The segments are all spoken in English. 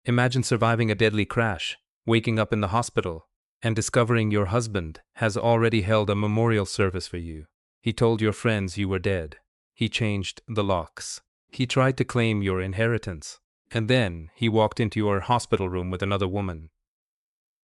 Imagine surviving a deadly crash, waking up in the hospital, and discovering your husband has already held a memorial service for you. He told your friends you were dead. He changed the locks. He tried to claim your inheritance. And then he walked into your hospital room with another woman,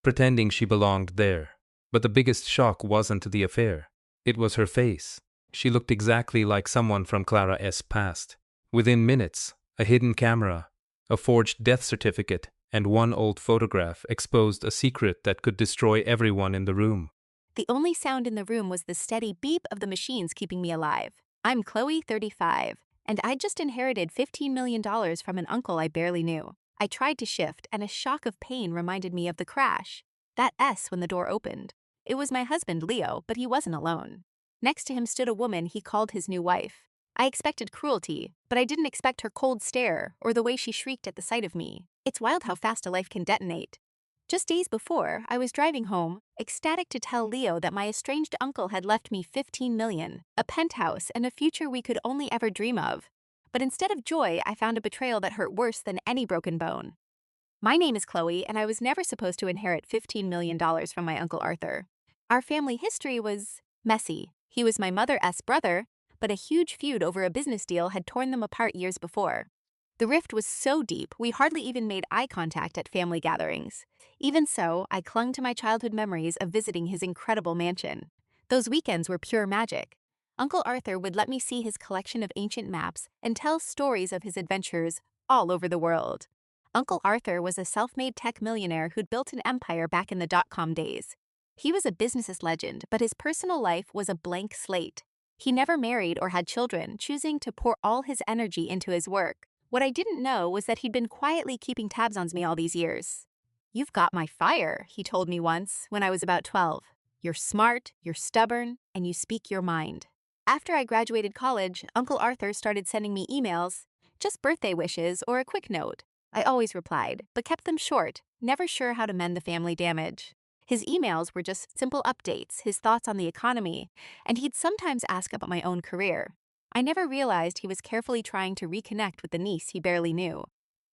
pretending she belonged there. But the biggest shock wasn't the affair. It was her face. She looked exactly like someone from Clara's past. Within minutes, a hidden camera, a forged death certificate, and one old photograph exposed a secret that could destroy everyone in the room. The only sound in the room was the steady beep of the machines keeping me alive. I'm Chloe, 35, and I just inherited $15 million from an uncle I barely knew. I tried to shift, and a shock of pain reminded me of the crash. That S when the door opened. It was my husband, Leo, but he wasn't alone. Next to him stood a woman he called his new wife. I expected cruelty, but I didn't expect her cold stare or the way she shrieked at the sight of me. It's wild how fast a life can detonate. Just days before, I was driving home, ecstatic to tell Leo that my estranged uncle had left me $15 million, a penthouse, and a future we could only ever dream of. But instead of joy, I found a betrayal that hurt worse than any broken bone. My name is Chloe, and I was never supposed to inherit $15 million from my Uncle Arthur. Our family history was messy. He was my mother's brother, but a huge feud over a business deal had torn them apart years before. The rift was so deep, we hardly even made eye contact at family gatherings. Even so, I clung to my childhood memories of visiting his incredible mansion. Those weekends were pure magic. Uncle Arthur would let me see his collection of ancient maps and tell stories of his adventures all over the world. Uncle Arthur was a self-made tech millionaire who'd built an empire back in the dot-com days. He was a business legend, but his personal life was a blank slate. He never married or had children, choosing to pour all his energy into his work. What I didn't know was that he'd been quietly keeping tabs on me all these years. "You've got my fire," he told me once when I was about 12. "You're smart, you're stubborn, and you speak your mind." After I graduated college, Uncle Arthur started sending me emails, just birthday wishes or a quick note. I always replied, but kept them short, never sure how to mend the family damage. His emails were just simple updates, his thoughts on the economy, and he'd sometimes ask about my own career. I never realized he was carefully trying to reconnect with the niece he barely knew.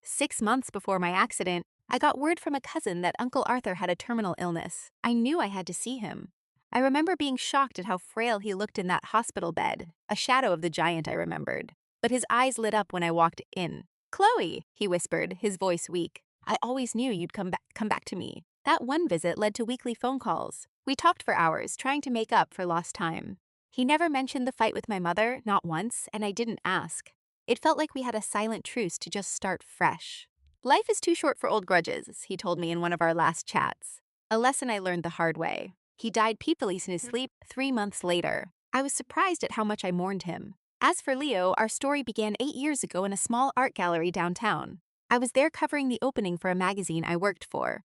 6 months before my accident, I got word from a cousin that Uncle Arthur had a terminal illness. I knew I had to see him. I remember being shocked at how frail he looked in that hospital bed, a shadow of the giant I remembered. But his eyes lit up when I walked in. "Chloe," he whispered, his voice weak. "I always knew you'd come back to me." That one visit led to weekly phone calls. We talked for hours, trying to make up for lost time. He never mentioned the fight with my mother, not once, and I didn't ask. It felt like we had a silent truce to just start fresh. "Life is too short for old grudges," he told me in one of our last chats. A lesson I learned the hard way. He died peacefully in his sleep 3 months later. I was surprised at how much I mourned him. As for Leo, our story began 8 years ago in a small art gallery downtown. I was there covering the opening for a magazine I worked for.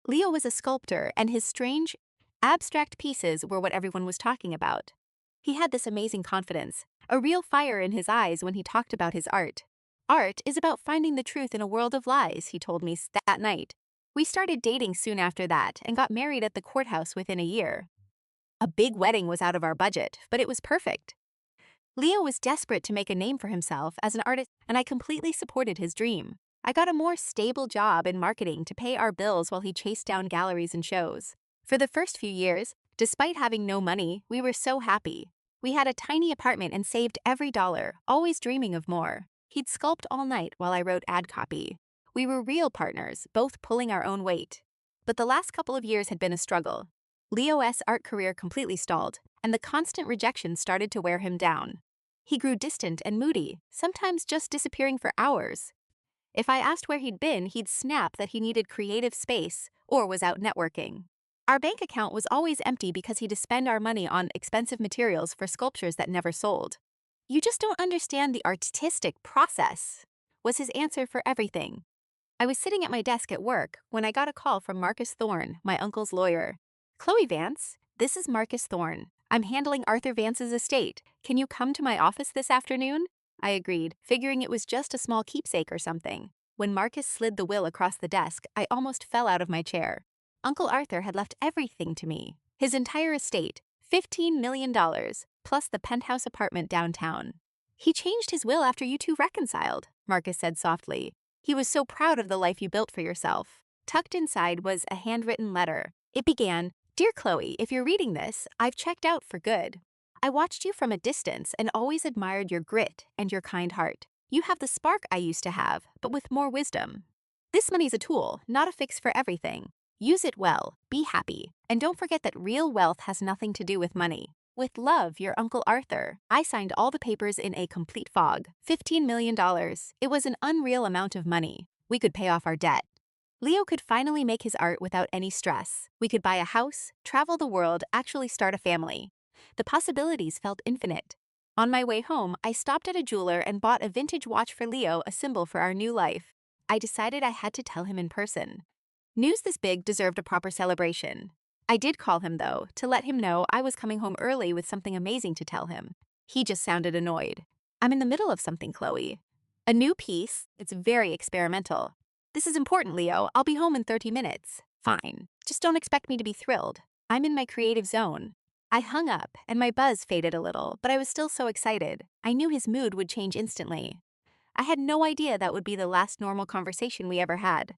Leo was a sculptor, and his strange, abstract pieces were what everyone was talking about. He had this amazing confidence, a real fire in his eyes when he talked about his art. "Art is about finding the truth in a world of lies," he told me that night. We started dating soon after that and got married at the courthouse within a year. A big wedding was out of our budget, but it was perfect. Leo was desperate to make a name for himself as an artist, and I completely supported his dream. I got a more stable job in marketing to pay our bills while he chased down galleries and shows. For the first few years, despite having no money, we were so happy. We had a tiny apartment and saved every dollar, always dreaming of more. He'd sculpt all night while I wrote ad copy. We were real partners, both pulling our own weight. But the last couple of years had been a struggle. Leo's art career completely stalled, and the constant rejection started to wear him down. He grew distant and moody, sometimes just disappearing for hours. If I asked where he'd been, he'd snap that he needed creative space or was out networking. Our bank account was always empty because he'd spend our money on expensive materials for sculptures that never sold. "You just don't understand the artistic process," was his answer for everything. I was sitting at my desk at work when I got a call from Marcus Thorne, my uncle's lawyer. "Chloe Vance, this is Marcus Thorne. I'm handling Arthur Vance's estate. Can you come to my office this afternoon?" I agreed, figuring it was just a small keepsake or something. When Marcus slid the will across the desk, I almost fell out of my chair. Uncle Arthur had left everything to me. His entire estate, $15 million, plus the penthouse apartment downtown. "He changed his will after you two reconciled," Marcus said softly. He was so proud of the life you built for yourself. Tucked inside was a handwritten letter. It began, "Dear Chloe, if you're reading this, I've checked out for good. I watched you from a distance and always admired your grit and your kind heart. You have the spark I used to have, but with more wisdom. This money's a tool, not a fix for everything. Use it well, be happy, and don't forget that real wealth has nothing to do with money. With love, your Uncle Arthur." I signed all the papers in a complete fog. $15 million. It was an unreal amount of money. We could pay off our debt. Leo could finally make his art without any stress. We could buy a house, travel the world, actually start a family. The possibilities felt infinite. On my way home, I stopped at a jeweler and bought a vintage watch for Leo, a symbol for our new life. I decided I had to tell him in person. News this big deserved a proper celebration. I did call him, though, to let him know I was coming home early with something amazing to tell him. He just sounded annoyed. "I'm in the middle of something, Chloe." "A new piece? It's very experimental." "This is important, Leo. I'll be home in 30 minutes. "Fine. Just don't expect me to be thrilled. I'm in my creative zone." I hung up, and my buzz faded a little, but I was still so excited. I knew his mood would change instantly. I had no idea that would be the last normal conversation we ever had.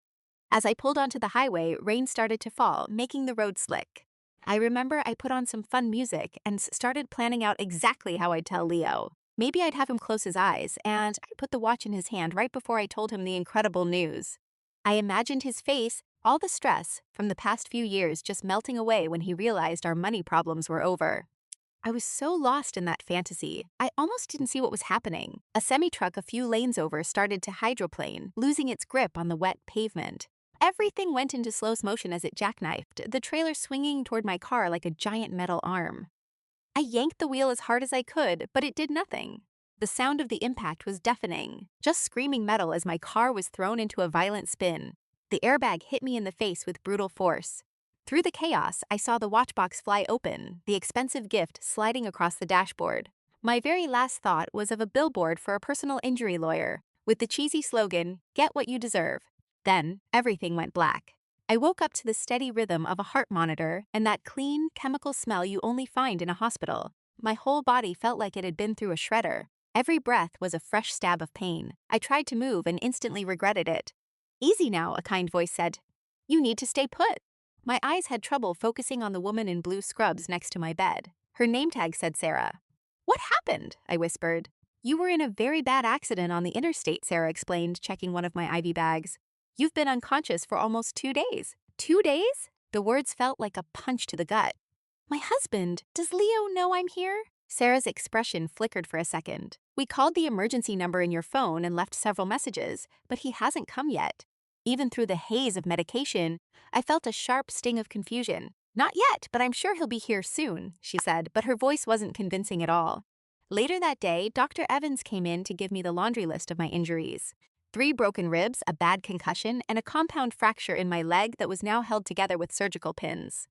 As I pulled onto the highway, rain started to fall, making the road slick. I remember I put on some fun music and started planning out exactly how I'd tell Leo. Maybe I'd have him close his eyes, and I'd put the watch in his hand right before I told him the incredible news. I imagined his face, all the stress from the past few years just melting away when he realized our money problems were over. I was so lost in that fantasy, I almost didn't see what was happening. A semi-truck a few lanes over started to hydroplane, losing its grip on the wet pavement. Everything went into slow motion as it jackknifed, the trailer swinging toward my car like a giant metal arm. I yanked the wheel as hard as I could, but it did nothing. The sound of the impact was deafening, just screaming metal as my car was thrown into a violent spin. The airbag hit me in the face with brutal force. Through the chaos, I saw the watch box fly open, the expensive gift sliding across the dashboard. My very last thought was of a billboard for a personal injury lawyer, with the cheesy slogan, "Get what you deserve." Then, everything went black. I woke up to the steady rhythm of a heart monitor and that clean, chemical smell you only find in a hospital. My whole body felt like it had been through a shredder. Every breath was a fresh stab of pain. I tried to move and instantly regretted it. "Easy now," a kind voice said. "You need to stay put." My eyes had trouble focusing on the woman in blue scrubs next to my bed. Her name tag said Sarah. "What happened?" I whispered. "You were in a very bad accident on the interstate," Sarah explained, checking one of my IV bags. "You've been unconscious for almost 2 days." 2 days? The words felt like a punch to the gut. "My husband, does Leo know I'm here?" Sarah's expression flickered for a second. "We called the emergency number in your phone and left several messages, but he hasn't come yet." Even through the haze of medication, I felt a sharp sting of confusion. "Not yet, but I'm sure he'll be here soon," she said, but her voice wasn't convincing at all. Later that day, Dr. Evans came in to give me the laundry list of my injuries. 3 broken ribs, a bad concussion, and a compound fracture in my leg that was now held together with surgical pins.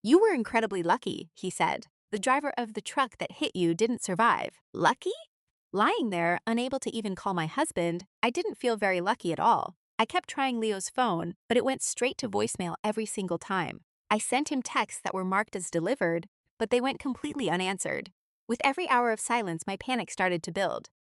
"You were incredibly lucky," he said. "The driver of the truck that hit you didn't survive." Lucky? Lying there, unable to even call my husband, I didn't feel very lucky at all. I kept trying Leo's phone, but it went straight to voicemail every single time. I sent him texts that were marked as delivered, but they went completely unanswered. With every hour of silence, my panic started to build.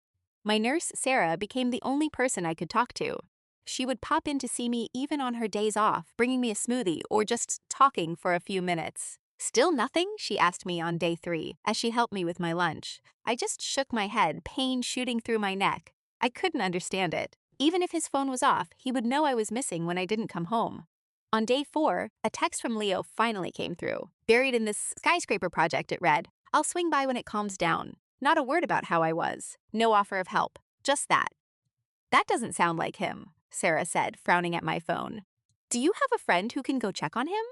My nurse, Sarah, became the only person I could talk to. She would pop in to see me even on her days off, bringing me a smoothie or just talking for a few minutes. "Still nothing?" she asked me on day 3, as she helped me with my lunch. I just shook my head, pain shooting through my neck. I couldn't understand it. Even if his phone was off, he would know I was missing when I didn't come home. On day 4, a text from Leo finally came through. "Buried in this skyscraper project," it read. "I'll swing by when it calms down." Not a word about how I was. No offer of help. Just that. "That doesn't sound like him," Sarah said, frowning at my phone. "Do you have a friend who can go check on him?"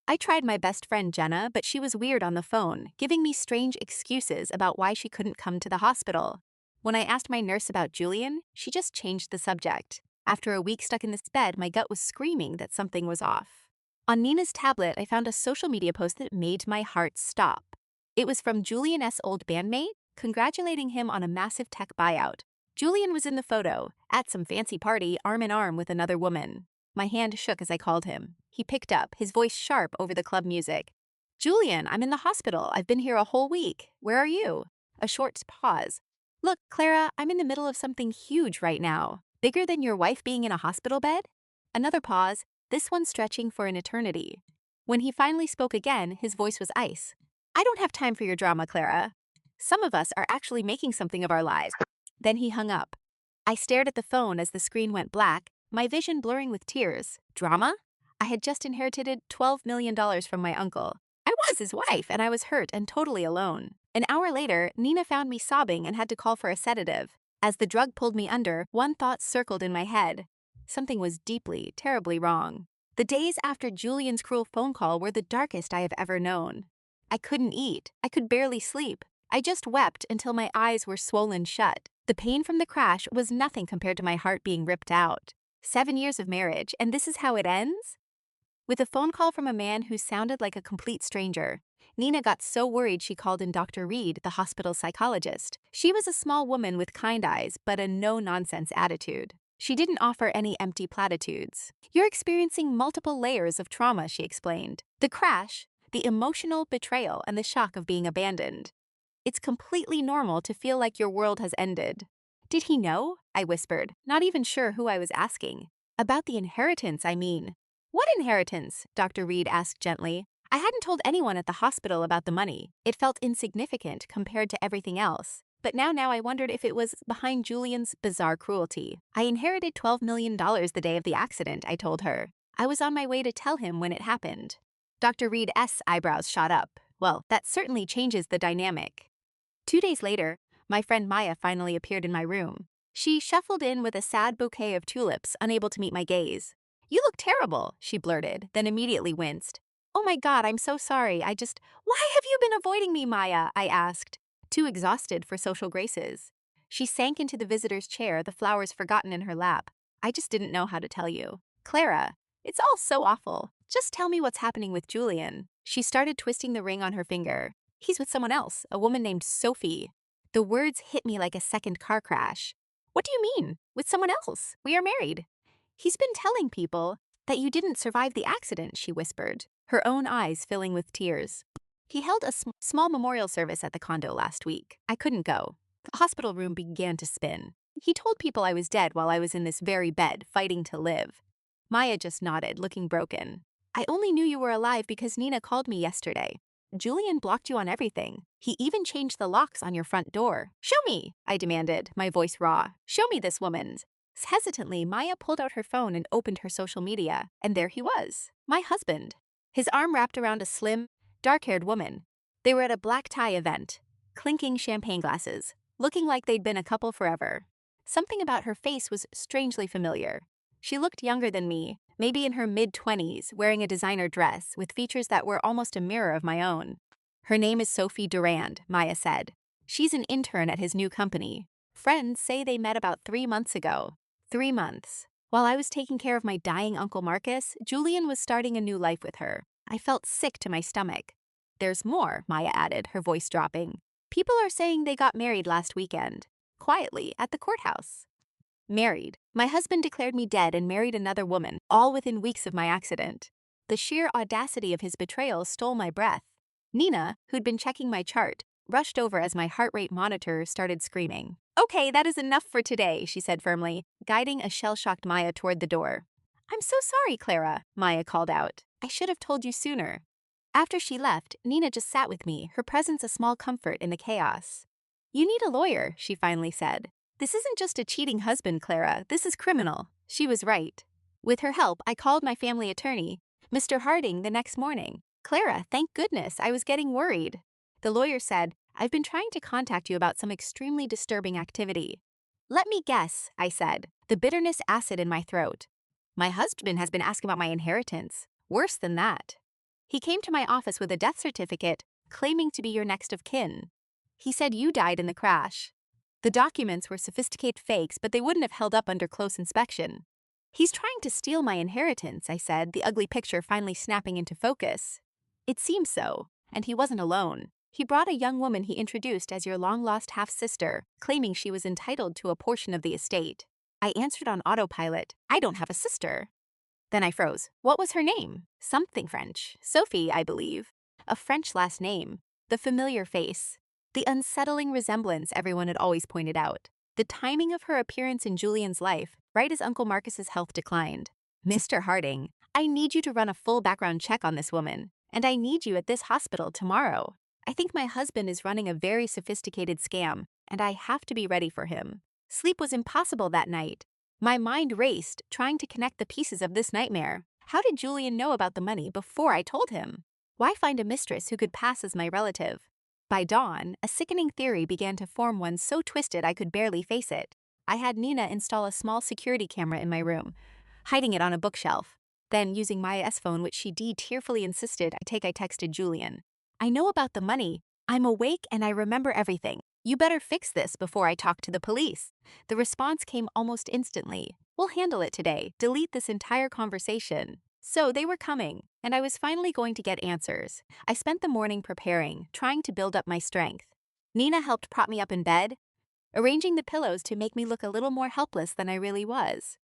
I tried my best friend Jenna, but she was weird on the phone, giving me strange excuses about why she couldn't come to the hospital. When I asked my nurse about Julian, she just changed the subject. After a week stuck in this bed, my gut was screaming that something was off. On Nina's tablet, I found a social media post that made my heart stop. It was from Julian S. old bandmate, congratulating him on a massive tech buyout. Julian was in the photo, at some fancy party, arm in arm with another woman. My hand shook as I called him. He picked up, his voice sharp over the club music. "Julian, I'm in the hospital. I've been here a whole week. Where are you?" A short pause. "Look, Clara, I'm in the middle of something huge right now." Bigger than your wife being in a hospital bed? Another pause, this one stretching for an eternity. When he finally spoke again, his voice was ice. I don't have time for your drama, Clara. Some of us are actually making something of our lives. Then he hung up. I stared at the phone as the screen went black, my vision blurring with tears. Drama? I had just inherited $12 million from my uncle. I was his wife, and I was hurt and totally alone. An hour later, Nina found me sobbing and had to call for a sedative. As the drug pulled me under, one thought circled in my head. Something was deeply, terribly wrong. The days after Julian's cruel phone call were the darkest I have ever known. I couldn't eat. I could barely sleep. I just wept until my eyes were swollen shut. The pain from the crash was nothing compared to my heart being ripped out. 7 years of marriage, and this is how it ends? With a phone call from a man who sounded like a complete stranger, Nina got so worried she called in Dr. Reed, the hospital psychologist. She was a small woman with kind eyes, but a no-nonsense attitude. She didn't offer any empty platitudes. You're experiencing multiple layers of trauma, she explained. The crash, the emotional betrayal, and the shock of being abandoned. It's completely normal to feel like your world has ended. Did he know? I whispered, not even sure who I was asking. About the inheritance, I mean. What inheritance? Dr. Reed asked gently. I hadn't told anyone at the hospital about the money. It felt insignificant compared to everything else. But now I wondered if it was behind Julian's bizarre cruelty. I inherited $12 million the day of the accident, I told her. I was on my way to tell him when it happened. Dr. Reed's eyebrows shot up. Well, that certainly changes the dynamic. 2 days later, my friend Maya finally appeared in my room. She shuffled in with a sad bouquet of tulips, unable to meet my gaze. You look terrible, she blurted, then immediately winced. Oh my God, I'm so sorry. Why have you been avoiding me, Maya? I asked, too exhausted for social graces. She sank into the visitor's chair, the flowers forgotten in her lap. I just didn't know how to tell you. Clara, it's all so awful. Just tell me what's happening with Julian. She started twisting the ring on her finger. He's with someone else, a woman named Sophie. The words hit me like a second car crash. What do you mean? With someone else? We are married. He's been telling people that you didn't survive the accident, she whispered, her own eyes filling with tears. He held a small memorial service at the condo last week. I couldn't go. The hospital room began to spin. He told people I was dead while I was in this very bed, fighting to live. Maya just nodded, looking broken. I only knew you were alive because Nina called me yesterday. Julian blocked you on everything. He even changed the locks on your front door. Show me, I demanded, my voice raw. Show me this woman's. Hesitantly, Maya pulled out her phone and opened her social media, and there he was, my husband. His arm wrapped around a slim, dark-haired woman. They were at a black tie event, clinking champagne glasses, looking like they'd been a couple forever. Something about her face was strangely familiar. She looked younger than me, maybe in her mid-20s, wearing a designer dress with features that were almost a mirror of my own. Her name is Sophie Durand, Maya said. She's an intern at his new company. Friends say they met about 3 months ago. 3 months. While I was taking care of my dying Uncle Marcus, Julian was starting a new life with her. I felt sick to my stomach. There's more, Maya added, her voice dropping. People are saying they got married last weekend. Quietly, at the courthouse. Married. My husband declared me dead and married another woman, all within weeks of my accident. The sheer audacity of his betrayal stole my breath. Nina, who'd been checking my chart, rushed over as my heart rate monitor started screaming. Okay, that is enough for today, she said firmly, guiding a shell-shocked Maya toward the door. I'm so sorry, Clara, Maya called out. I should have told you sooner. After she left, Nina just sat with me, her presence a small comfort in the chaos. You need a lawyer, she finally said. This isn't just a cheating husband, Clara. This is criminal. She was right. With her help, I called my family attorney, Mr. Harding, the next morning. Clara, thank goodness, I was getting worried. The lawyer said, I've been trying to contact you about some extremely disturbing activity. Let me guess, I said, the bitterness acid in my throat. My husband has been asking about my inheritance. Worse than that. He came to my office with a death certificate, claiming to be your next of kin. He said you died in the crash. The documents were sophisticated fakes, but they wouldn't have held up under close inspection. He's trying to steal my inheritance, I said, the ugly picture finally snapping into focus. It seems so, and he wasn't alone. He brought a young woman he introduced as your long-lost half-sister, claiming she was entitled to a portion of the estate. I answered on autopilot, I don't have a sister. Then I froze. What was her name? Something French. Sophie, I believe. A French last name. The familiar face. The unsettling resemblance everyone had always pointed out. The timing of her appearance in Julian's life, right as Uncle Marcus's health declined. Mr. Harding, I need you to run a full background check on this woman, and I need you at this hospital tomorrow. I think my husband is running a very sophisticated scam, and I have to be ready for him. Sleep was impossible that night. My mind raced, trying to connect the pieces of this nightmare. How did Julian know about the money before I told him? Why find a mistress who could pass as my relative? By dawn, a sickening theory began to form, one so twisted I could barely face it. I had Nina install a small security camera in my room, hiding it on a bookshelf. Then, using Maya's phone, which she tearfully insisted I texted Julian. I know about the money. I'm awake and I remember everything. You better fix this before I talk to the police. The response came almost instantly. We'll handle it today. Delete this entire conversation. So they were coming, and I was finally going to get answers. I spent the morning preparing, trying to build up my strength. Nina helped prop me up in bed, arranging the pillows to make me look a little more helpless than I really was.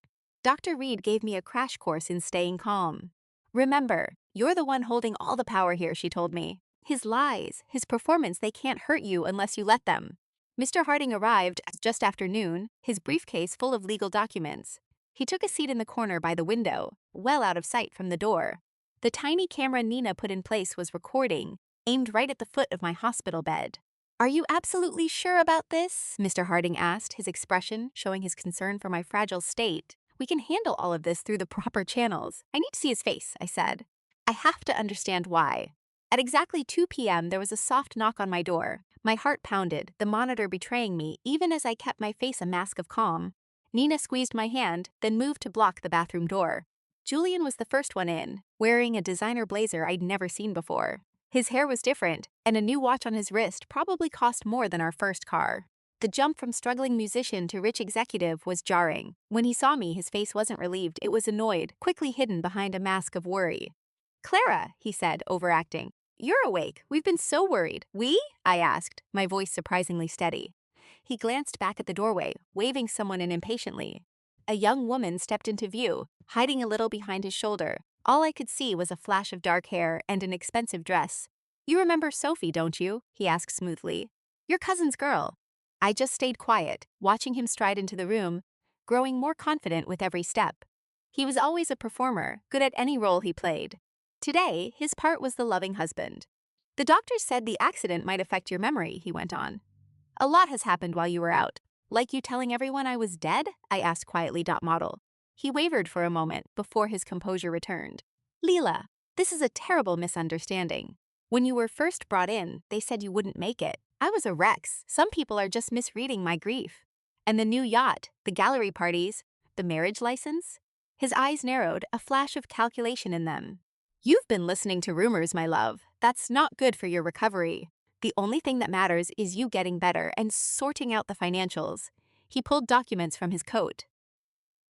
Dr. Reed gave me a crash course in staying calm. Remember, you're the one holding all the power here, she told me. His lies, his performance, they can't hurt you unless you let them. Mr. Harding arrived just after noon, his briefcase full of legal documents. He took a seat in the corner by the window, well out of sight from the door. The tiny camera Nina put in place was recording, aimed right at the foot of my hospital bed. Are you absolutely sure about this? Mr. Harding asked, his expression showing his concern for my fragile state. We can handle all of this through the proper channels. I need to see his face, I said. I have to understand why. At exactly 2 p.m., there was a soft knock on my door. My heart pounded, the monitor betraying me even as I kept my face a mask of calm. Nina squeezed my hand, then moved to block the bathroom door. Julian was the first one in, wearing a designer blazer I'd never seen before. His hair was different, and a new watch on his wrist probably cost more than our first car. The jump from struggling musician to rich executive was jarring. When he saw me, his face wasn't relieved, it was annoyed, quickly hidden behind a mask of worry. Clara, he said, overacting. You're awake. We've been so worried. We? I asked, my voice surprisingly steady. He glanced back at the doorway, waving someone in impatiently. A young woman stepped into view, hiding a little behind his shoulder. All I could see was a flash of dark hair and an expensive dress. You remember Sophie, don't you? He asked smoothly. Your cousin's girl. I just stayed quiet, watching him stride into the room, growing more confident with every step. He was always a performer, good at any role he played. Today, his part was the loving husband. The doctors said the accident might affect your memory, he went on. A lot has happened while you were out. Like you telling everyone I was dead? I asked quietly. Model. He wavered for a moment before his composure returned. Leela, this is a terrible misunderstanding. When you were first brought in, they said you wouldn't make it. I was a Rex. Some people are just misreading my grief. And the new yacht, the gallery parties, the marriage license? His eyes narrowed, a flash of calculation in them. You've been listening to rumors, my love. That's not good for your recovery. The only thing that matters is you getting better and sorting out the financials. He pulled documents from his coat.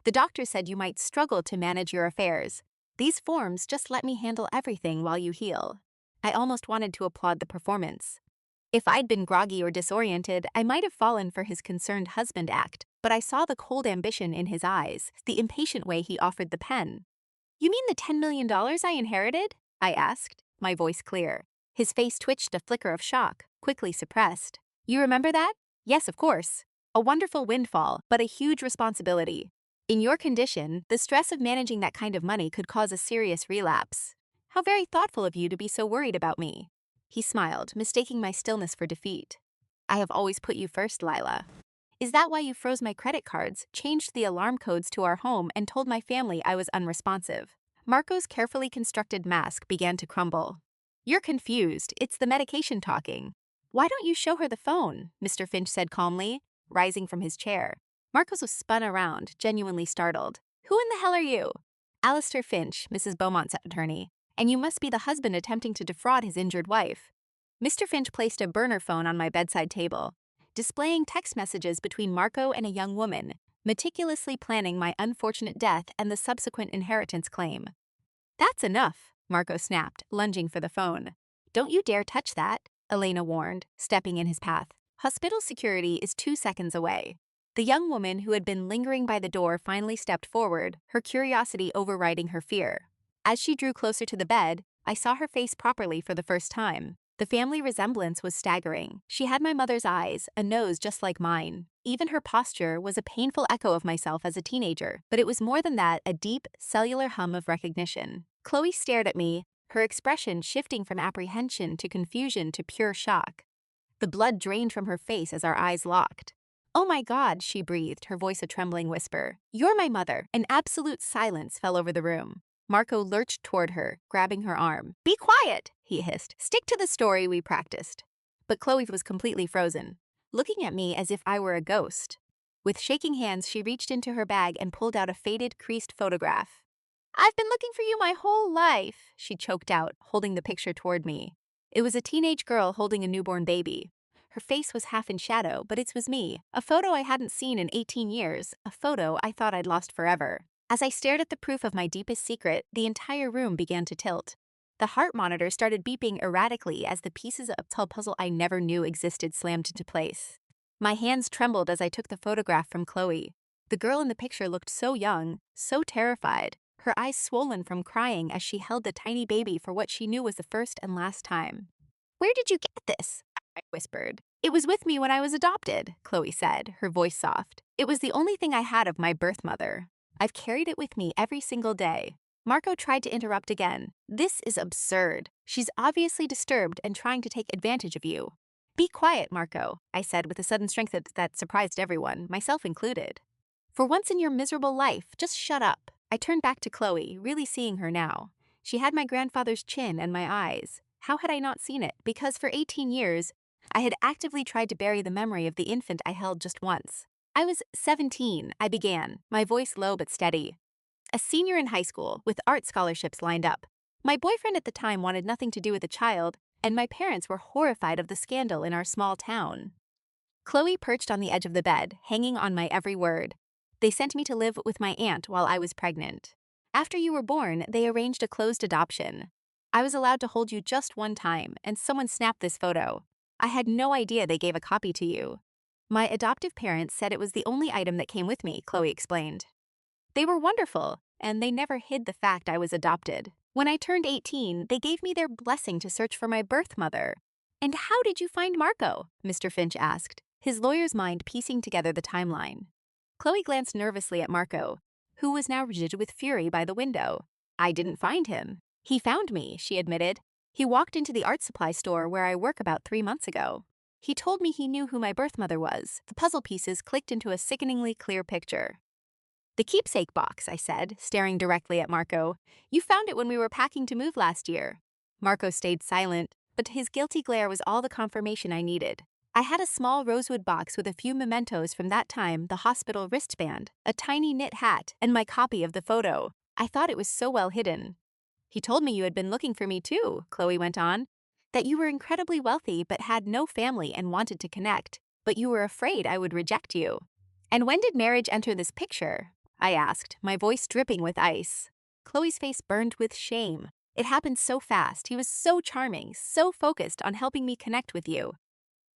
The doctor said you might struggle to manage your affairs. These forms just let me handle everything while you heal. I almost wanted to applaud the performance. If I'd been groggy or disoriented, I might have fallen for his concerned husband act, but I saw the cold ambition in his eyes, the impatient way he offered the pen. You mean the $10 million I inherited? I asked, my voice clear. His face twitched a flicker of shock, quickly suppressed. You remember that? Yes, of course. A wonderful windfall, but a huge responsibility. In your condition, the stress of managing that kind of money could cause a serious relapse. How very thoughtful of you to be so worried about me. He smiled, mistaking my stillness for defeat. I have always put you first, Lila. Is that why you froze my credit cards, changed the alarm codes to our home, and told my family I was unresponsive? Marco's carefully constructed mask began to crumble. You're confused. It's the medication talking. Why don't you show her the phone? Mr. Finch said calmly, rising from his chair. Marcos was spun around, genuinely startled. Who in the hell are you? Alistair Finch, Mrs. Beaumont's attorney. And you must be the husband attempting to defraud his injured wife. Mr. Finch placed a burner phone on my bedside table, displaying text messages between Marco and a young woman, meticulously planning my unfortunate death and the subsequent inheritance claim. That's enough, Marco snapped, lunging for the phone. Don't you dare touch that, Elena warned, stepping in his path. Hospital security is 2 seconds away. The young woman who had been lingering by the door finally stepped forward, her curiosity overriding her fear. As she drew closer to the bed, I saw her face properly for the first time. The family resemblance was staggering. She had my mother's eyes, a nose just like mine. Even her posture was a painful echo of myself as a teenager, but it was more than that, a deep, cellular hum of recognition. Chloe stared at me, her expression shifting from apprehension to confusion to pure shock. The blood drained from her face as our eyes locked. "Oh my God," she breathed, her voice a trembling whisper. "You're my mother." An absolute silence fell over the room. Marco lurched toward her, grabbing her arm. "Be quiet," he hissed. "Stick to the story we practiced." But Chloe was completely frozen, looking at me as if I were a ghost. With shaking hands, she reached into her bag and pulled out a faded, creased photograph. "I've been looking for you my whole life," she choked out, holding the picture toward me. It was a teenage girl holding a newborn baby. Her face was half in shadow, but it was me, a photo I hadn't seen in 18 years, a photo I thought I'd lost forever. As I stared at the proof of my deepest secret, the entire room began to tilt. The heart monitor started beeping erratically as the pieces of the puzzle I never knew existed slammed into place. My hands trembled as I took the photograph from Chloe. The girl in the picture looked so young, so terrified, her eyes swollen from crying as she held the tiny baby for what she knew was the first and last time. "Where did you get this?" I whispered. "It was with me when I was adopted," Chloe said, her voice soft. "It was the only thing I had of my birth mother. I've carried it with me every single day." Marco tried to interrupt again. "This is absurd. She's obviously disturbed and trying to take advantage of you." "Be quiet, Marco," I said with a sudden strength that surprised everyone, myself included. "For once in your miserable life, just shut up." I turned back to Chloe, really seeing her now. She had my grandfather's chin and my eyes. How had I not seen it? Because for 18 years, I had actively tried to bury the memory of the infant I held just once. "I was 17, I began, my voice low but steady. A senior in high school, with art scholarships lined up. My boyfriend at the time wanted nothing to do with the child, and my parents were horrified of the scandal in our small town." Chloe perched on the edge of the bed, hanging on my every word. "They sent me to live with my aunt while I was pregnant. After you were born, they arranged a closed adoption. I was allowed to hold you just one time, and someone snapped this photo. I had no idea they gave a copy to you. My adoptive parents said it was the only item that came with me," Chloe explained. "They were wonderful, and they never hid the fact I was adopted. When I turned 18, they gave me their blessing to search for my birth mother." "And how did you find Marco?" Mr. Finch asked, his lawyer's mind piecing together the timeline. Chloe glanced nervously at Marco, who was now rigid with fury by the window. "I didn't find him. He found me," she admitted. "He walked into the art supply store where I work about 3 months ago. He told me he knew who my birth mother was." The puzzle pieces clicked into a sickeningly clear picture. "The keepsake box," I said, staring directly at Marco. "You found it when we were packing to move last year." Marco stayed silent, but his guilty glare was all the confirmation I needed. I had a small rosewood box with a few mementos from that time, the hospital wristband, a tiny knit hat, and my copy of the photo. I thought it was so well hidden. "He told me you had been looking for me too," Chloe went on. "That you were incredibly wealthy but had no family and wanted to connect, but you were afraid I would reject you." "And when did marriage enter this picture?" I asked, my voice dripping with ice. Chloe's face burned with shame. "It happened so fast. He was so charming, so focused on helping me connect with you.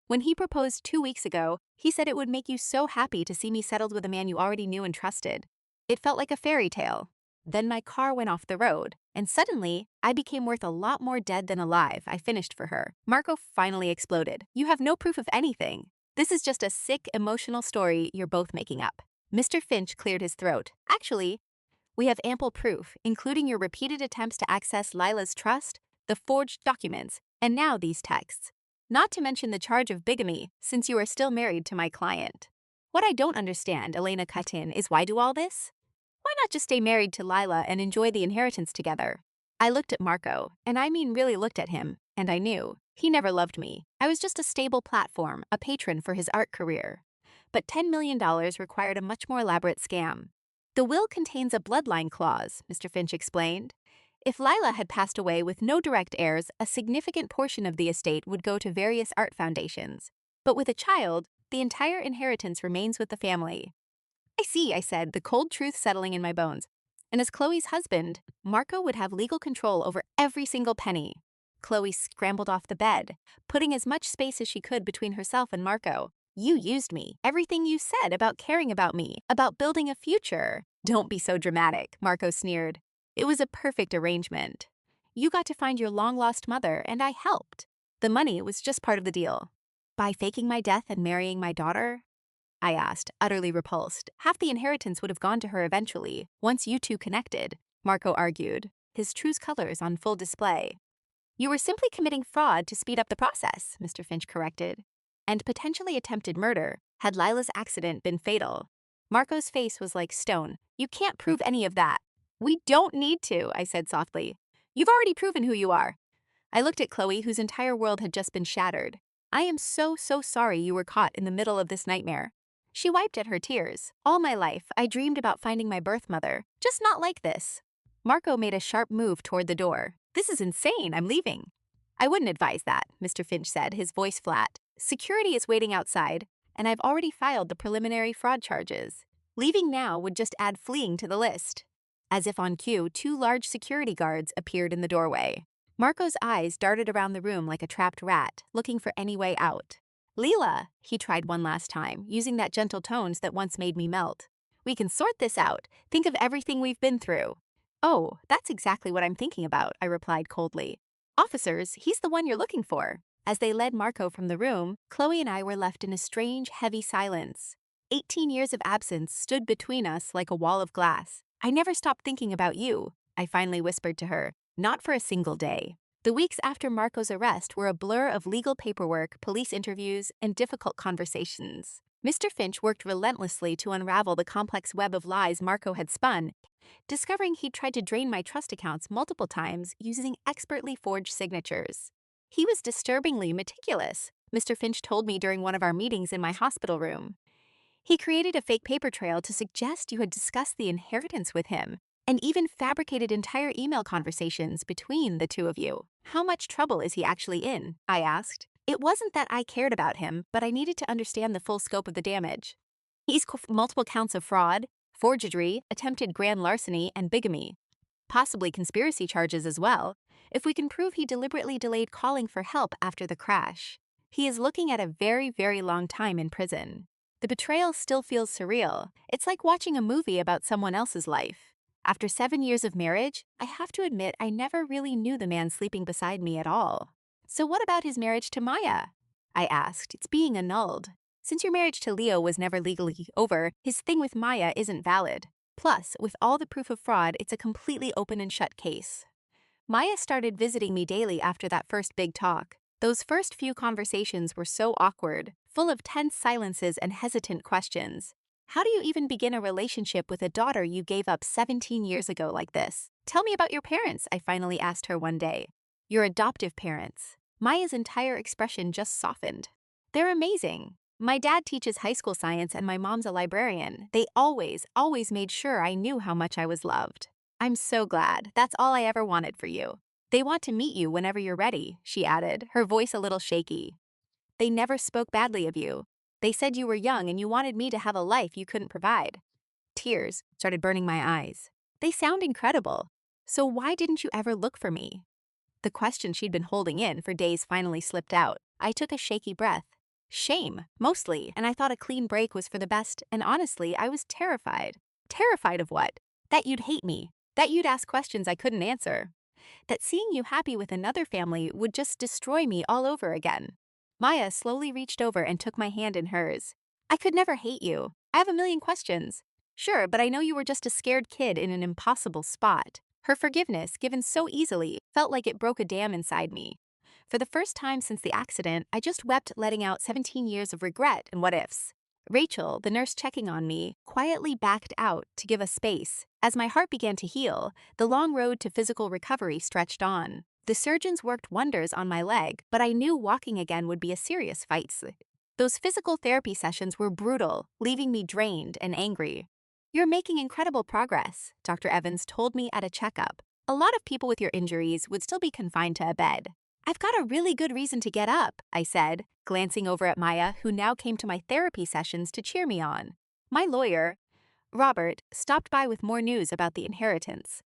When he proposed 2 weeks ago, he said it would make you so happy to see me settled with a man you already knew and trusted. It felt like a fairy tale. Then my car went off the road, and suddenly, I became worth a lot more dead than alive," I finished for her. Marco finally exploded. "You have no proof of anything. This is just a sick, emotional story you're both making up." Mr. Finch cleared his throat. "Actually, we have ample proof, including your repeated attempts to access Lila's trust, the forged documents, and now these texts. Not to mention the charge of bigamy, since you are still married to my client." "What I don't understand," Elena cut in, "is why do all this? Why not just stay married to Lila and enjoy the inheritance together?" I looked at Marco, and I mean really looked at him, and I knew. He never loved me. I was just a stable platform, a patron for his art career. But $10 million required a much more elaborate scam. "The will contains a bloodline clause," Mr. Finch explained. "If Lila had passed away with no direct heirs, a significant portion of the estate would go to various art foundations. But with a child, the entire inheritance remains with the family." "I see," I said, the cold truth settling in my bones. "And as Chloe's husband, Marco would have legal control over every single penny." Chloe scrambled off the bed, putting as much space as she could between herself and Marco. "You used me. Everything you said about caring about me, about building a future." "Don't be so dramatic," Marco sneered. "It was a perfect arrangement. You got to find your long-lost mother, and I helped. The money was just part of the deal. By faking my death and marrying my daughter? I asked, utterly repulsed. Half the inheritance would have gone to her eventually, once you two connected, Marco argued, his true colors on full display. You were simply committing fraud to speed up the process, Mr. Finch corrected. And potentially attempted murder, had Lila's accident been fatal. Marco's face was like stone. You can't prove any of that. We don't need to, I said softly. You've already proven who you are. I looked at Chloe, whose entire world had just been shattered. I am so sorry you were caught in the middle of this nightmare. She wiped at her tears. All my life, I dreamed about finding my birth mother, just not like this. Marco made a sharp move toward the door. This is insane, I'm leaving. I wouldn't advise that, Mr. Finch said, his voice flat. Security is waiting outside, and I've already filed the preliminary fraud charges. Leaving now would just add fleeing to the list. As if on cue, 2 large security guards appeared in the doorway. Marco's eyes darted around the room like a trapped rat, looking for any way out. Leela, he tried one last time, using that gentle tones that once made me melt. We can sort this out. Think of everything we've been through. Oh, that's exactly what I'm thinking about, I replied coldly. Officers, he's the one you're looking for. As they led Marco from the room, Chloe and I were left in a strange, heavy silence. 18 years of absence stood between us like a wall of glass. I never stopped thinking about you, I finally whispered to her. Not for a single day. The weeks after Marco's arrest were a blur of legal paperwork, police interviews, and difficult conversations. Mr. Finch worked relentlessly to unravel the complex web of lies Marco had spun, discovering he'd tried to drain my trust accounts multiple times using expertly forged signatures. He was disturbingly meticulous, Mr. Finch told me during one of our meetings in my hospital room. He created a fake paper trail to suggest you had discussed the inheritance with him, and even fabricated entire email conversations between the two of you. How much trouble is he actually in? I asked. It wasn't that I cared about him, but I needed to understand the full scope of the damage. He's multiple counts of fraud, forgery, attempted grand larceny, and bigamy. Possibly conspiracy charges as well, if we can prove he deliberately delayed calling for help after the crash. He is looking at a very long time in prison. The betrayal still feels surreal. It's like watching a movie about someone else's life. After 7 years of marriage, I have to admit I never really knew the man sleeping beside me at all. So what about his marriage to Maya? I asked. It's being annulled. Since your marriage to Leo was never legally over, his thing with Maya isn't valid. Plus, with all the proof of fraud, it's a completely open and shut case. Maya started visiting me daily after that first big talk. Those first few conversations were so awkward, full of tense silences and hesitant questions. How do you even begin a relationship with a daughter you gave up 17 years ago like this? Tell me about your parents, I finally asked her one day. Your adoptive parents. Maya's entire expression just softened. They're amazing. My dad teaches high school science and my mom's a librarian. They always made sure I knew how much I was loved. I'm so glad. That's all I ever wanted for you. They want to meet you whenever you're ready, she added, her voice a little shaky. They never spoke badly of you. They said you were young and you wanted me to have a life you couldn't provide. Tears started burning my eyes. They sound incredible. So why didn't you ever look for me? The question she'd been holding in for days finally slipped out. I took a shaky breath. Shame, mostly, and I thought a clean break was for the best, and honestly, I was terrified. Terrified of what? That you'd hate me. That you'd ask questions I couldn't answer. That seeing you happy with another family would just destroy me all over again. Maya slowly reached over and took my hand in hers. I could never hate you. I have a million questions. Sure, but I know you were just a scared kid in an impossible spot. Her forgiveness, given so easily, felt like it broke a dam inside me. For the first time since the accident, I just wept, letting out 17 years of regret and what-ifs. Rachel, the nurse checking on me, quietly backed out to give us space. As my heart began to heal, the long road to physical recovery stretched on. The surgeons worked wonders on my leg, but I knew walking again would be a serious fight. Those physical therapy sessions were brutal, leaving me drained and angry. You're making incredible progress, Dr. Evans told me at a checkup. A lot of people with your injuries would still be confined to a bed. I've got a really good reason to get up, I said, glancing over at Maya, who now came to my therapy sessions to cheer me on. My lawyer, Robert, stopped by with more news about the inheritance.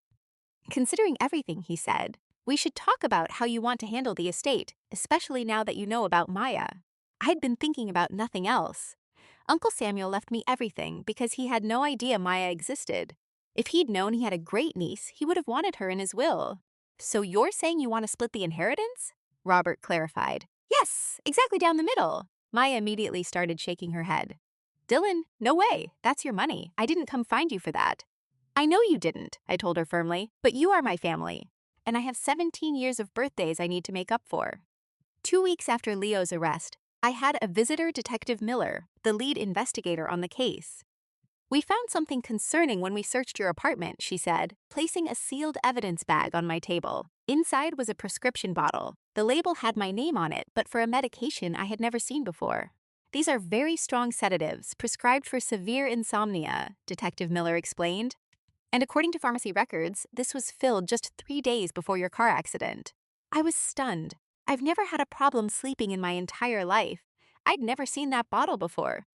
Considering everything, he said, we should talk about how you want to handle the estate, especially now that you know about Maya. I'd been thinking about nothing else. Uncle Samuel left me everything because he had no idea Maya existed. If he'd known he had a great niece, he would have wanted her in his will. So you're saying you want to split the inheritance? Robert clarified. Yes, exactly down the middle. Maya immediately started shaking her head. Dylan, no way. That's your money. I didn't come find you for that. I know you didn't, I told her firmly, but you are my family. And I have 17 years of birthdays I need to make up for. 2 weeks after Leo's arrest, I had a visitor, Detective Miller, the lead investigator on the case. We found something concerning when we searched your apartment, she said, placing a sealed evidence bag on my table. Inside was a prescription bottle. The label had my name on it, but for a medication I had never seen before. These are very strong sedatives prescribed for severe insomnia, Detective Miller explained. And according to pharmacy records, this was filled just 3 days before your car accident. I was stunned. I've never had a problem sleeping in my entire life. I'd never seen that bottle before.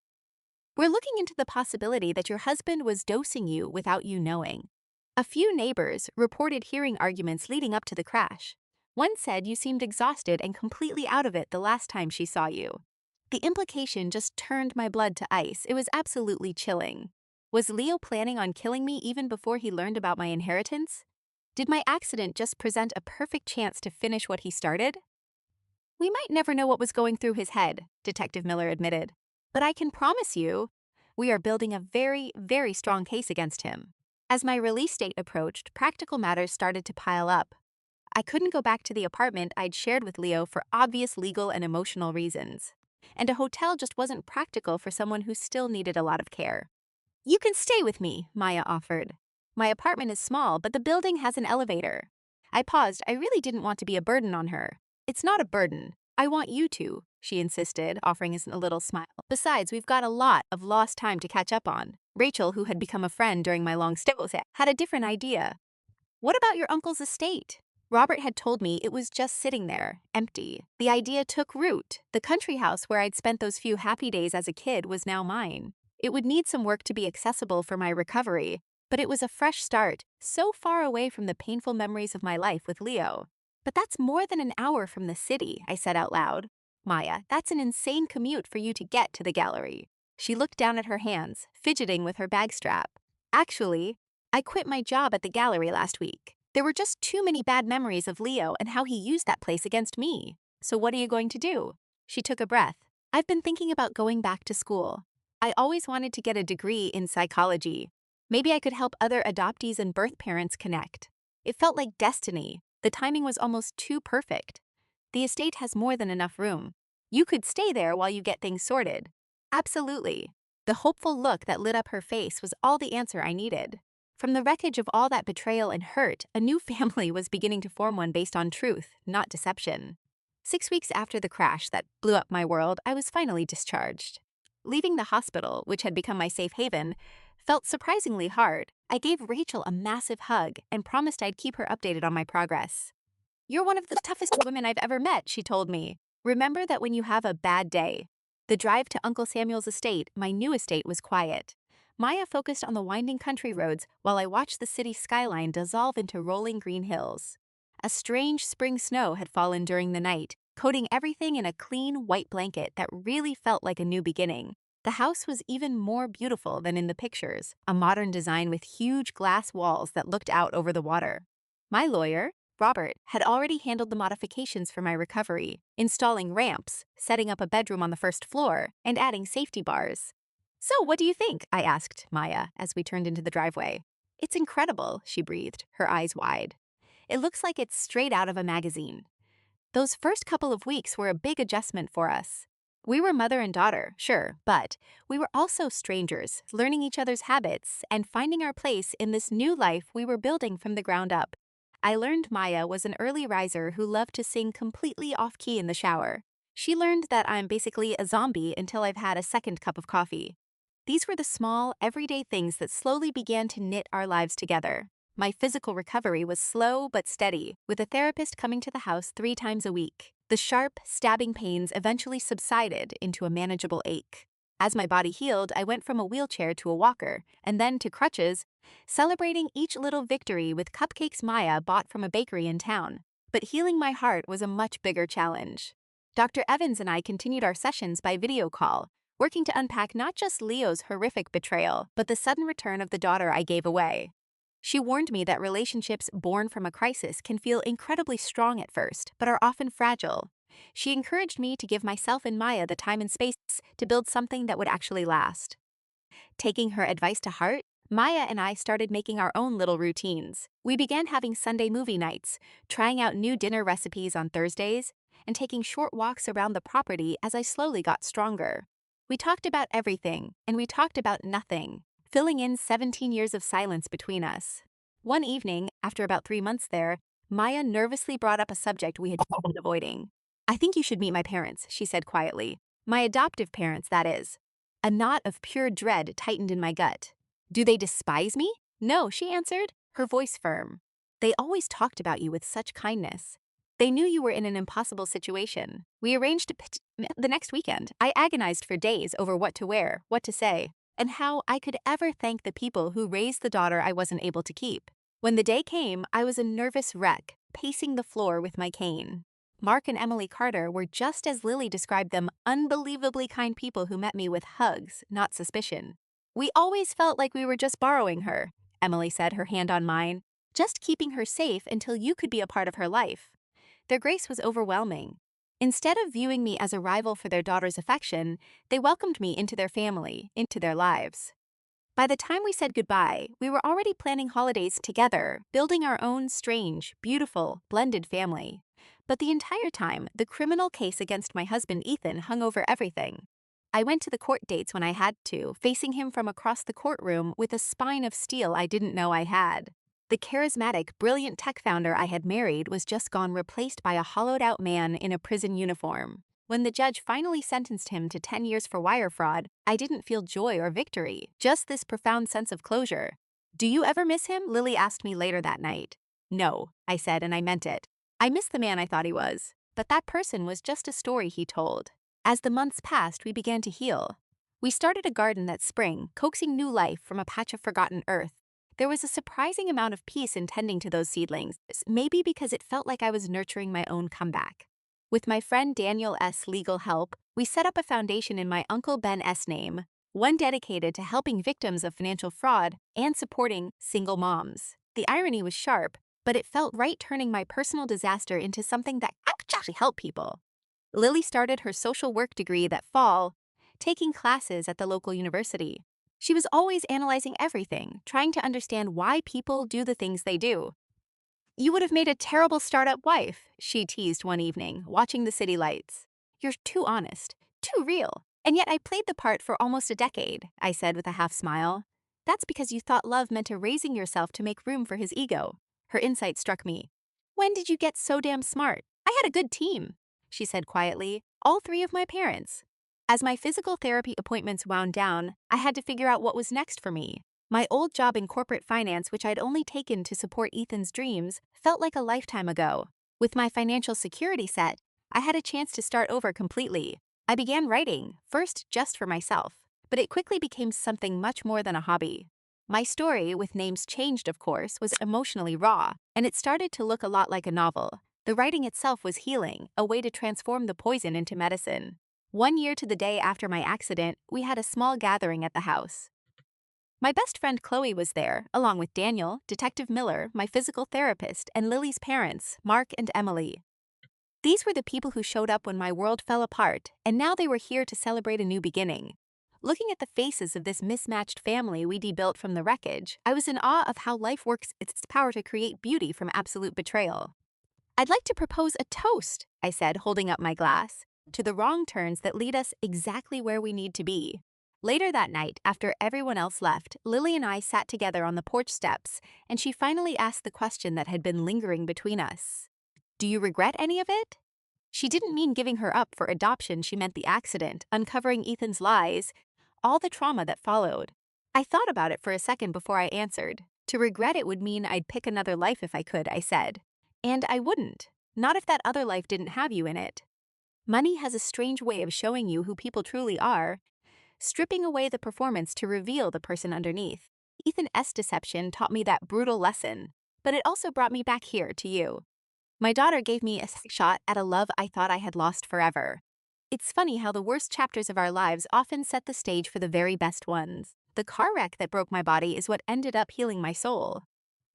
We're looking into the possibility that your husband was dosing you without you knowing. A few neighbors reported hearing arguments leading up to the crash. One said you seemed exhausted and completely out of it the last time she saw you. The implication just turned my blood to ice. It was absolutely chilling. Was Leo planning on killing me even before he learned about my inheritance? Did my accident just present a perfect chance to finish what he started? We might never know what was going through his head, Detective Miller admitted. But I can promise you, we are building a very, very strong case against him. As my release date approached, practical matters started to pile up. I couldn't go back to the apartment I'd shared with Leo for obvious legal and emotional reasons. And a hotel just wasn't practical for someone who still needed a lot of care. You can stay with me, Maya offered. My apartment is small, but the building has an elevator. I paused. I really didn't want to be a burden on her. It's not a burden. I want you to, she insisted, offering us a little smile. Besides, we've got a lot of lost time to catch up on. Rachel, who had become a friend during my long stay, had a different idea. What about your uncle's estate? Robert had told me it was just sitting there, empty. The idea took root. The country house where I'd spent those few happy days as a kid was now mine. It would need some work to be accessible for my recovery, but it was a fresh start, so far away from the painful memories of my life with Leo. But that's more than an hour from the city, I said out loud. Maya, that's an insane commute for you to get to the gallery. She looked down at her hands, fidgeting with her bag strap. Actually, I quit my job at the gallery last week. There were just too many bad memories of Leo and how he used that place against me. So what are you going to do? She took a breath. I've been thinking about going back to school. I always wanted to get a degree in psychology. Maybe I could help other adoptees and birth parents connect. It felt like destiny. The timing was almost too perfect. The estate has more than enough room. You could stay there while you get things sorted. Absolutely. The hopeful look that lit up her face was all the answer I needed. From the wreckage of all that betrayal and hurt, a new family was beginning to form, one based on truth, not deception. 6 weeks after the crash that blew up my world, I was finally discharged. Leaving the hospital, which had become my safe haven, felt surprisingly hard. I gave Rachel a massive hug and promised I'd keep her updated on my progress. You're one of the toughest women I've ever met, she told me. Remember that when you have a bad day. The drive to Uncle Samuel's estate, my new estate, was quiet. Maya focused on the winding country roads while I watched the city skyline dissolve into rolling green hills. A strange spring snow had fallen during the night, coating everything in a clean white blanket that really felt like a new beginning. The house was even more beautiful than in the pictures, a modern design with huge glass walls that looked out over the water. My lawyer, Robert, had already handled the modifications for my recovery, installing ramps, setting up a bedroom on the first floor, and adding safety bars. So, what do you think? I asked Maya as we turned into the driveway. It's incredible, she breathed, her eyes wide. It looks like it's straight out of a magazine. Those first couple of weeks were a big adjustment for us. We were mother and daughter, sure, but we were also strangers, learning each other's habits and finding our place in this new life we were building from the ground up. I learned Maya was an early riser who loved to sing completely off-key in the shower. She learned that I'm basically a zombie until I've had a second cup of coffee. These were the small, everyday things that slowly began to knit our lives together. My physical recovery was slow but steady, with a therapist coming to the house 3 times a week. The sharp, stabbing pains eventually subsided into a manageable ache. As my body healed, I went from a wheelchair to a walker, and then to crutches, celebrating each little victory with cupcakes Maya bought from a bakery in town. But healing my heart was a much bigger challenge. Dr. Evans and I continued our sessions by video call, working to unpack not just Leo's horrific betrayal, but the sudden return of the daughter I gave away. She warned me that relationships born from a crisis can feel incredibly strong at first, but are often fragile. She encouraged me to give myself and Maya the time and space to build something that would actually last. Taking her advice to heart, Maya and I started making our own little routines. We began having Sunday movie nights, trying out new dinner recipes on Thursdays, and taking short walks around the property as I slowly got stronger. We talked about everything, and we talked about nothing, filling in 17 years of silence between us. One evening, after about 3 months there, Maya nervously brought up a subject we had been avoiding. "I think you should meet my parents," she said quietly. "My adoptive parents, that is." A knot of pure dread tightened in my gut. "Do they despise me?" "No," she answered, her voice firm. "They always talked about you with such kindness. They knew you were in an impossible situation. We arranged the next weekend. I agonized for days over what to wear, what to say, and how I could ever thank the people who raised the daughter I wasn't able to keep. When the day came, I was a nervous wreck, pacing the floor with my cane. Mark and Emily Carter were just as Lily described them, unbelievably kind people who met me with hugs, not suspicion. "We always felt like we were just borrowing her," Emily said, her hand on mine, "just keeping her safe until you could be a part of her life." Their grace was overwhelming. Instead of viewing me as a rival for their daughter's affection, they welcomed me into their family, into their lives. By the time we said goodbye, we were already planning holidays together, building our own strange, beautiful, blended family. But the entire time, the criminal case against my husband Ethan hung over everything. I went to the court dates when I had to, facing him from across the courtroom with a spine of steel I didn't know I had. The charismatic, brilliant tech founder I had married was just gone, replaced by a hollowed-out man in a prison uniform. When the judge finally sentenced him to 10 years for wire fraud, I didn't feel joy or victory, just this profound sense of closure. "Do you ever miss him?" Lily asked me later that night. "No," I said, and I meant it. I missed the man I thought he was, but that person was just a story he told. As the months passed, we began to heal. We started a garden that spring, coaxing new life from a patch of forgotten earth. There was a surprising amount of peace in tending to those seedlings, maybe because it felt like I was nurturing my own comeback. With my friend Daniel S. legal help, we set up a foundation in my Uncle Ben S. name, one dedicated to helping victims of financial fraud and supporting single moms. The irony was sharp, but it felt right, turning my personal disaster into something that actually helped people. Lily started her social work degree that fall, taking classes at the local university. She was always analyzing everything, trying to understand why people do the things they do. "You would have made a terrible startup wife," she teased one evening, watching the city lights. "You're too honest, too real. And yet I played the part for almost a decade," I said with a half smile. "That's because you thought love meant erasing yourself to make room for his ego." Her insight struck me. "When did you get so damn smart?" "I had a good team," she said quietly. "All three of my parents." As my physical therapy appointments wound down, I had to figure out what was next for me. My old job in corporate finance, which I'd only taken to support Ethan's dreams, felt like a lifetime ago. With my financial security set, I had a chance to start over completely. I began writing, first just for myself, but it quickly became something much more than a hobby. My story, with names changed of course, was emotionally raw, and it started to look a lot like a novel. The writing itself was healing, a way to transform the poison into medicine. 1 year to the day after my accident, we had a small gathering at the house. My best friend Chloe was there, along with Daniel, Detective Miller, my physical therapist, and Lily's parents, Mark and Emily. These were the people who showed up when my world fell apart, and now they were here to celebrate a new beginning. Looking at the faces of this mismatched family we debuilt from the wreckage, I was in awe of how life works its power to create beauty from absolute betrayal. "I'd like to propose a toast," I said, holding up my glass, "to the wrong turns that lead us exactly where we need to be." Later that night, after everyone else left, Lily and I sat together on the porch steps, and she finally asked the question that had been lingering between us. "Do you regret any of it?" She didn't mean giving her up for adoption, she meant the accident, uncovering Ethan's lies, all the trauma that followed. I thought about it for a second before I answered. To regret it would mean I'd pick another life if I could, I said. And I wouldn't. Not if that other life didn't have you in it. Money has a strange way of showing you who people truly are, stripping away the performance to reveal the person underneath. Ethan S. deception taught me that brutal lesson, but it also brought me back here to you. My daughter gave me a shot at a love I thought I had lost forever. It's funny how the worst chapters of our lives often set the stage for the very best ones. The car wreck that broke my body is what ended up healing my soul.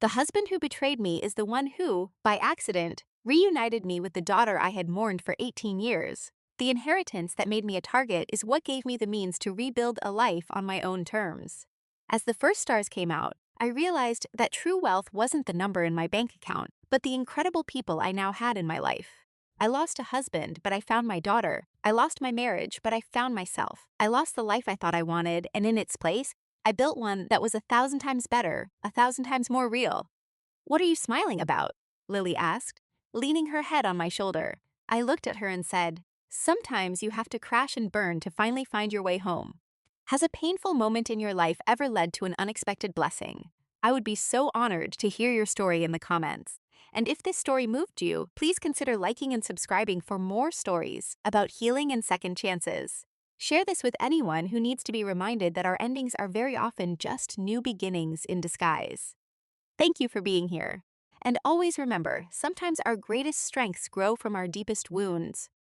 The husband who betrayed me is the one who, by accident, reunited me with the daughter I had mourned for 18 years. The inheritance that made me a target is what gave me the means to rebuild a life on my own terms. As the first stars came out, I realized that true wealth wasn't the number in my bank account, but the incredible people I now had in my life. I lost a husband, but I found my daughter. I lost my marriage, but I found myself. I lost the life I thought I wanted, and in its place, I built one that was 1,000 times better, 1,000 times more real. What are you smiling about? Lily asked, leaning her head on my shoulder. I looked at her and said, sometimes you have to crash and burn to finally find your way home. Has a painful moment in your life ever led to an unexpected blessing? I would be so honored to hear your story in the comments. And if this story moved you, please consider liking and subscribing for more stories about healing and second chances. Share this with anyone who needs to be reminded that our endings are very often just new beginnings in disguise. Thank you for being here. And always remember, sometimes our greatest strengths grow from our deepest wounds.